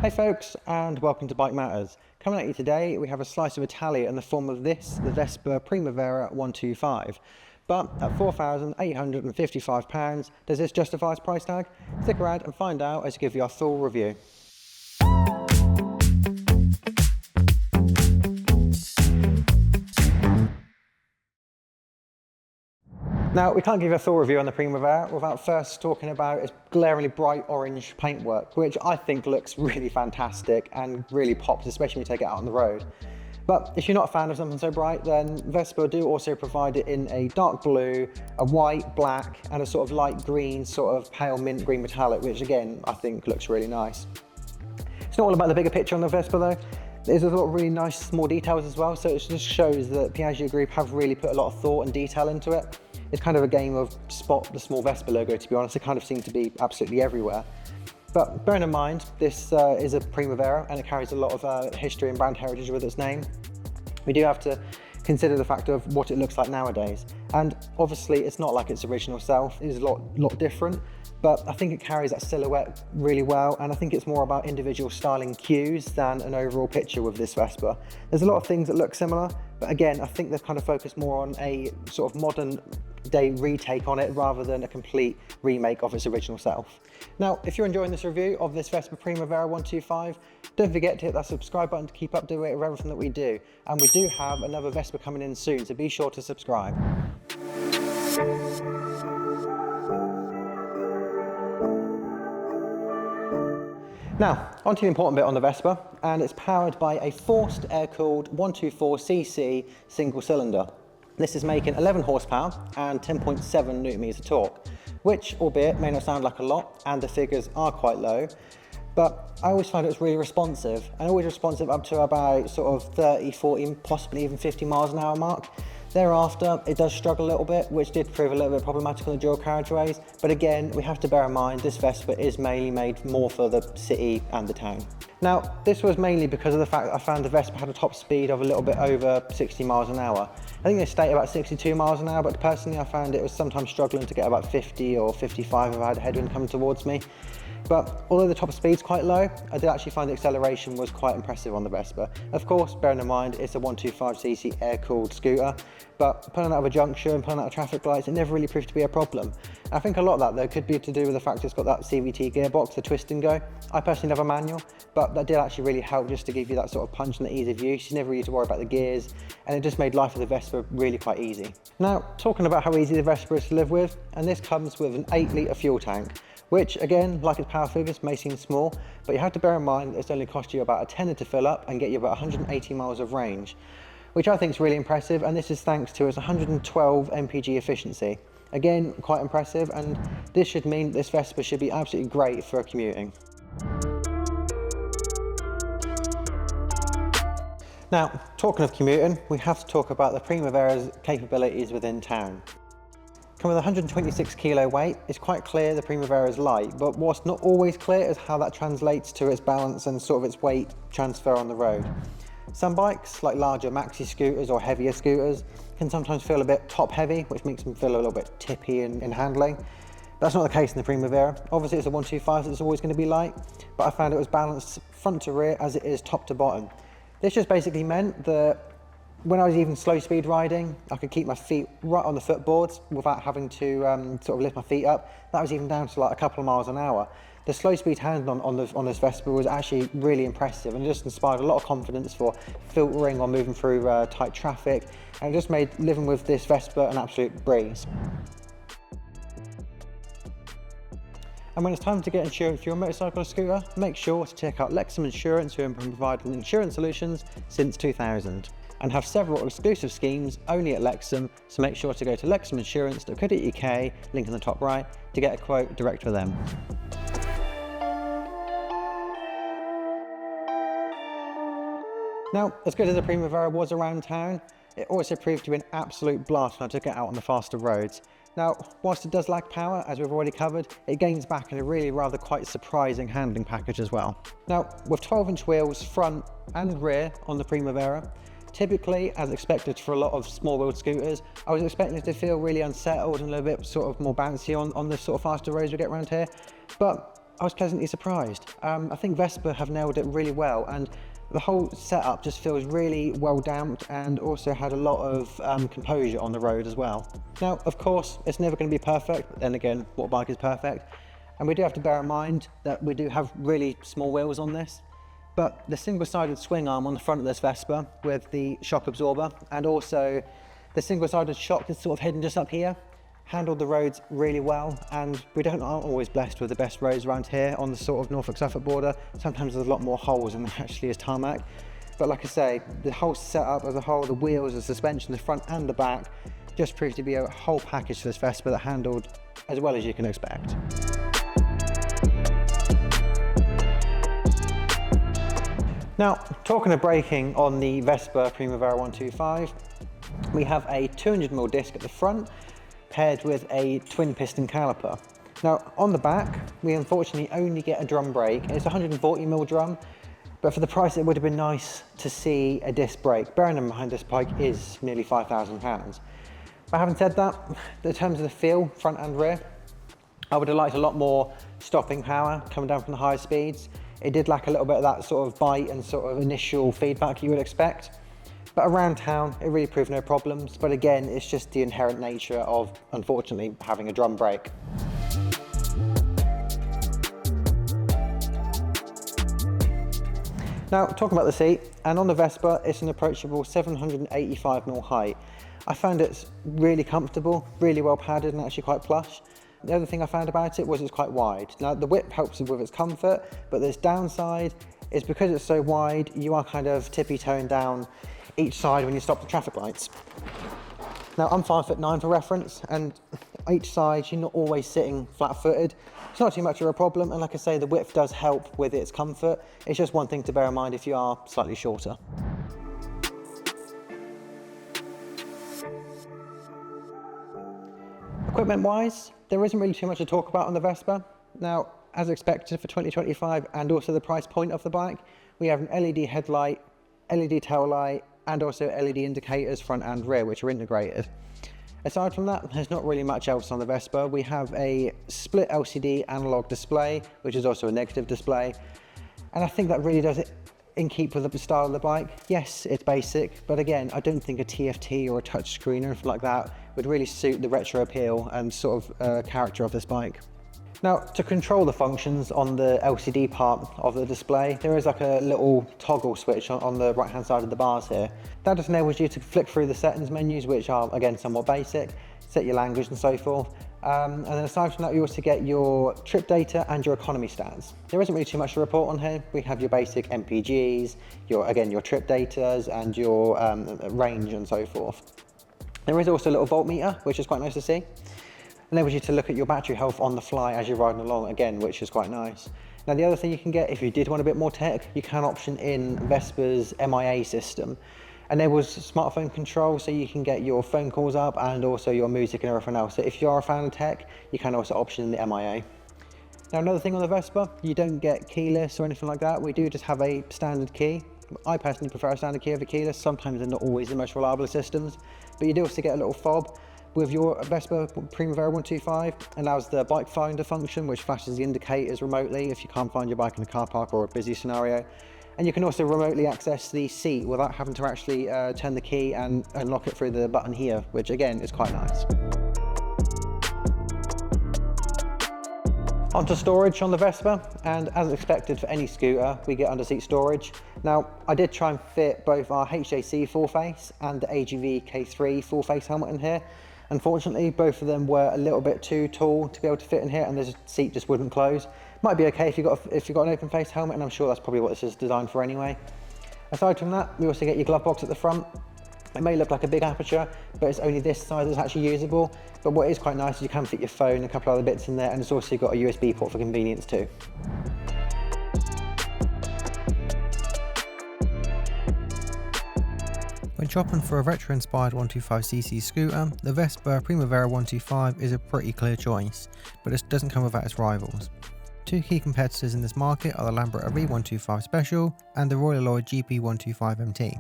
Hey folks, and welcome to Bike Matters. Coming at you today, we have a slice of Italia in the form of this, the Vespa Primavera 125. But at £4,855, does this justify its price tag? Stick around and find out as I give you our full review. Now, we can't give you a full review on the Primavera without first talking about its glaringly bright orange paintwork, which I think looks really fantastic and really pops, especially when you take it out on the road. But if you're not a fan of something so bright, then Vespa do also provide it in a dark blue, a white, black, and a sort of light green, sort of pale mint green metallic, which again, I think looks really nice. It's not all about the bigger picture on the Vespa though. There's a lot of really nice small details as well, so it just shows that Piaggio Group have really put a lot of thought and detail into it. It's kind of a game of spot the small Vespa logo, to be honest. It kind of seems to be absolutely everywhere. But bearing in mind, this is a Primavera and it carries a lot of history and brand heritage with its name. We do have to consider the fact of what it looks like nowadays. And obviously it's not like its original self, it is a lot different, but I think it carries that silhouette really well, and I think it's more about individual styling cues than an overall picture with this Vespa. There's a lot of things that look similar, but again, I think they've kind of focused more on a sort of modern day retake on it rather than a complete remake of its original self. Now, if you're enjoying this review of this Vespa Primavera 125, don't forget to hit that subscribe button to keep up to date with everything that we do. And we do have another Vespa coming in soon, so be sure to subscribe. Now, onto the important bit on the Vespa, and it's powered by a forced air-cooled 124cc single cylinder. This is making 11 horsepower and 10.7 Nm of torque, which, albeit, may not sound like a lot, and the figures are quite low, but I always find it's really responsive, and always responsive up to about sort of 30, 40, possibly even 50 miles an hour mark. Thereafter, it does struggle a little bit, which did prove a little bit problematic on the dual carriageways, but again, we have to bear in mind this Vespa is mainly made more for the city and the town. Now, this was mainly because of the fact that I found the Vespa had a top speed of a little bit over 60 miles an hour. I think they state about 62 miles an hour, but personally I found it was sometimes struggling to get about 50 or 55 if I had a headwind coming towards me. But although the top speed's quite low, I did actually find the acceleration was quite impressive on the Vespa. Of course, bearing in mind it's a 125cc air-cooled scooter, but pulling out of a junction, pulling out of traffic lights, it never really proved to be a problem. I think a lot of that though could be to do with the fact it's got that CVT gearbox, the twist and go. I personally love a manual, but that did actually really help just to give you that sort of punch and the ease of use. You never really had to worry about the gears, and it just made life with the Vespa really quite easy. Now, talking about how easy the Vespa is to live with, and this comes with an 8-litre fuel tank, which again, like its power figures, may seem small, but you have to bear in mind that it's only cost you about a tenner to fill up and get you about 180 miles of range, which I think is really impressive, and this is thanks to its 112 mpg efficiency. Again, quite impressive, and this should mean this Vespa should be absolutely great for commuting. Now, talking of commuting, we have to talk about the Primavera's capabilities within town. Coming with 126 kilo weight, it's quite clear the Primavera is light, but what's not always clear is how that translates to its balance and sort of its weight transfer on the road. Some bikes, like larger maxi scooters or heavier scooters, can sometimes feel a bit top heavy, which makes them feel a little bit tippy in handling. That's not the case in the Primavera. Obviously it's a 125, so it's always going to be light, but I found it was balanced front to rear as it is top to bottom. This just basically meant that when I was even slow speed riding, I could keep my feet right on the footboards without having to sort of lift my feet up. That was even down to like a couple of miles an hour. The slow speed handling on this Vespa was actually really impressive, and it just inspired a lot of confidence for filtering or moving through tight traffic, and it just made living with this Vespa an absolute breeze. And when it's time to get insurance for your motorcycle or scooter, make sure to check out Lexham Insurance, who have been providing insurance solutions since 2000. And have several exclusive schemes only at Lexham, so make sure to go to lexhaminsurance.co.uk, link in the top right, to get a quote direct with them. Now, as good as the Primavera was around town, it also proved to be an absolute blast when I took it out on the faster roads. Now, whilst it does lack power, as we've already covered, it gains back in a really rather quite surprising handling package as well. Now, with 12-inch wheels front and rear on the Primavera, typically, as expected for a lot of small-wheeled scooters, I was expecting it to feel really unsettled and a little bit sort of more bouncy on the sort of faster roads we get around here. But I was pleasantly surprised. I think Vespa have nailed it really well, and the whole setup just feels really well damped and also had a lot of composure on the road as well. Now, of course, it's never going to be perfect, but then again, what bike is perfect? And we do have to bear in mind that we do have really small wheels on this, but the single-sided swing arm on the front of this Vespa with the shock absorber, and also the single-sided shock that's sort of hidden just up here, handled the roads really well, and we aren't always blessed with the best roads around here on the sort of Norfolk-Suffolk border. Sometimes there's a lot more holes than there actually is tarmac. But like I say, the whole setup as a whole, the wheels, the suspension, the front and the back, just proved to be a whole package for this Vespa that handled as well as you can expect. Now, talking of braking on the Vespa Primavera 125, we have a 200mm disc at the front, paired with a twin piston caliper. Now on the back, we unfortunately only get a drum brake. It's a 140mm drum, but for the price it would have been nice to see a disc brake. Bearing in mind this bike is nearly £5,000. But having said that, in terms of the feel, front and rear, I would have liked a lot more stopping power coming down from the higher speeds. It did lack a little bit of that sort of bite and sort of initial feedback you would expect. But around town, it really proved no problems. But again, it's just the inherent nature of, unfortunately, having a drum brake. Now, talking about the seat, and on the Vespa, it's an approachable 785mm height. I found it's really comfortable, really well padded, and actually quite plush. The other thing I found about it was it's quite wide. Now, the width helps with its comfort, but this downside is because it's so wide, you are kind of tippy-toeing down each side when you stop the traffic lights. Now I'm 5'9" for reference, and each side you're not always sitting flat-footed. It's not too much of a problem, and like I say, the width does help with its comfort. It's just one thing to bear in mind if you are slightly shorter. Equipment-wise, there isn't really too much to talk about on the Vespa. Now, as expected for 2025 and also the price point of the bike, we have an LED headlight, LED tail light, and also LED indicators front and rear, which are integrated. Aside from that, there's not really much else on the Vespa. We have a split LCD analog display, which is also a negative display. And I think that really does it in keep with the style of the bike. Yes, it's basic, but again, I don't think a TFT or a touchscreen or anything like that would really suit the retro appeal and sort of character of this bike. Now, to control the functions on the LCD part of the display, there is like a little toggle switch on the right-hand side of the bars here. That just enables you to flick through the settings menus, which are, again, somewhat basic, set your language and so forth. And then aside from that, you also get your trip data and your economy stats. There isn't really too much to report on here. We have your basic MPGs, your trip datas, and your range and so forth. There is also a little voltmeter, which is quite nice to see. Enables you to look at your battery health on the fly as you're riding along, again, which is quite nice. Now, the other thing you can get, if you did want a bit more tech, you can option in Vespa's MIA system. Enables smartphone control, so you can get your phone calls up and also your music and everything else. So if you are a fan of tech, you can also option in the MIA. Now, another thing on the Vespa, you don't get keyless or anything like that. We do just have a standard key. I personally prefer a standard key over keyless. Sometimes they're not always the most reliable systems, but you do also get a little fob. With your Vespa Primavera 125, allows the bike finder function, which flashes the indicators remotely if you can't find your bike in a car park or a busy scenario. And you can also remotely access the seat without having to actually turn the key and unlock it through the button here, which again is quite nice. Onto storage on the Vespa, and as expected for any scooter, we get under seat storage. Now, I did try and fit both our HJC full face and the AGV K3 full face helmet in here. Unfortunately, both of them were a little bit too tall to be able to fit in here, and the seat just wouldn't close. Might be okay if you've got an open face helmet, and I'm sure that's probably what this is designed for anyway. Aside from that, we also get your glove box at the front. It may look like a big aperture, but it's only this side that's actually usable. But what is quite nice is you can fit your phone and a couple other bits in there, and it's also got a USB port for convenience too. When shopping for a retro-inspired 125cc scooter, the Vespa Primavera 125 is a pretty clear choice, but it doesn't come without its rivals. Two key competitors in this market are the Lambretta V125 Special and the Royal Alloy GP125 MT.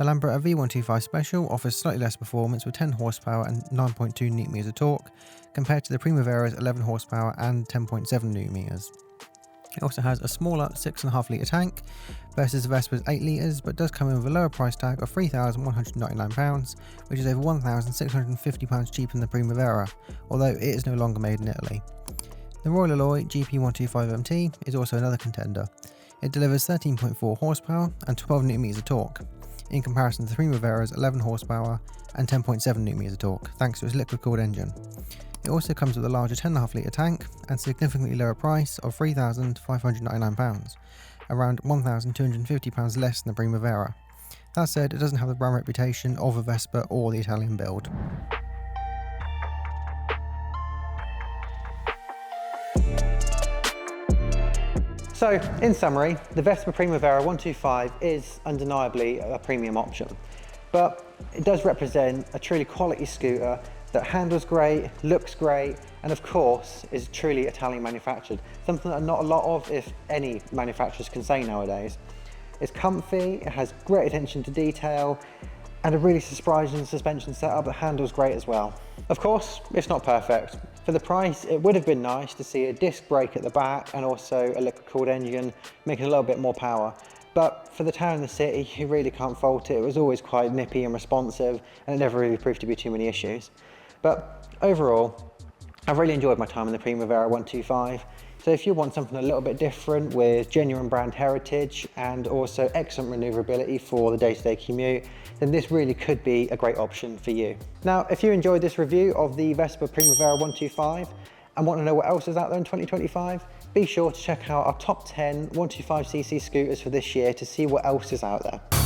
The Lambretta V125 Special offers slightly less performance with 10 horsepower and 9.2 Nm of torque, compared to the Primavera's 11 horsepower and 10.7 Nm. It also has a smaller 6.5 litre tank versus the Vespa's 8 litres, but does come in with a lower price tag of £3,199, which is over £1,650 cheaper than the Primavera, although it is no longer made in Italy. The Royal Alloy GP125MT is also another contender. It delivers 13.4 horsepower and 12 Nm of torque, in comparison to the Primavera's 11 horsepower and 10.7 Nm of torque, thanks to its liquid-cooled engine. It also comes with a larger 10.5 litre tank and significantly lower price of £3,599, around £1,250 less than the Primavera. That said, it doesn't have the brand reputation of a Vespa or the Italian build. So, in summary, the Vespa Primavera 125 is undeniably a premium option, but it does represent a truly quality scooter that handles great, looks great, and of course is truly Italian manufactured, something that not a lot of, if any, manufacturers can say nowadays. It's comfy, it has great attention to detail, and a really surprising suspension setup that handles great as well. Of course, it's not perfect. For the price, it would have been nice to see a disc brake at the back and also a liquid-cooled engine, making a little bit more power. But for the town and the city, you really can't fault it. It was always quite nippy and responsive, and it never really proved to be too many issues. But overall, I've really enjoyed my time in the Primavera 125. So if you want something a little bit different with genuine brand heritage and also excellent manoeuvrability for the day-to-day commute, then this really could be a great option for you. Now, if you enjoyed this review of the Vespa Primavera 125 and want to know what else is out there in 2025, be sure to check out our top 10 125cc scooters for this year to see what else is out there.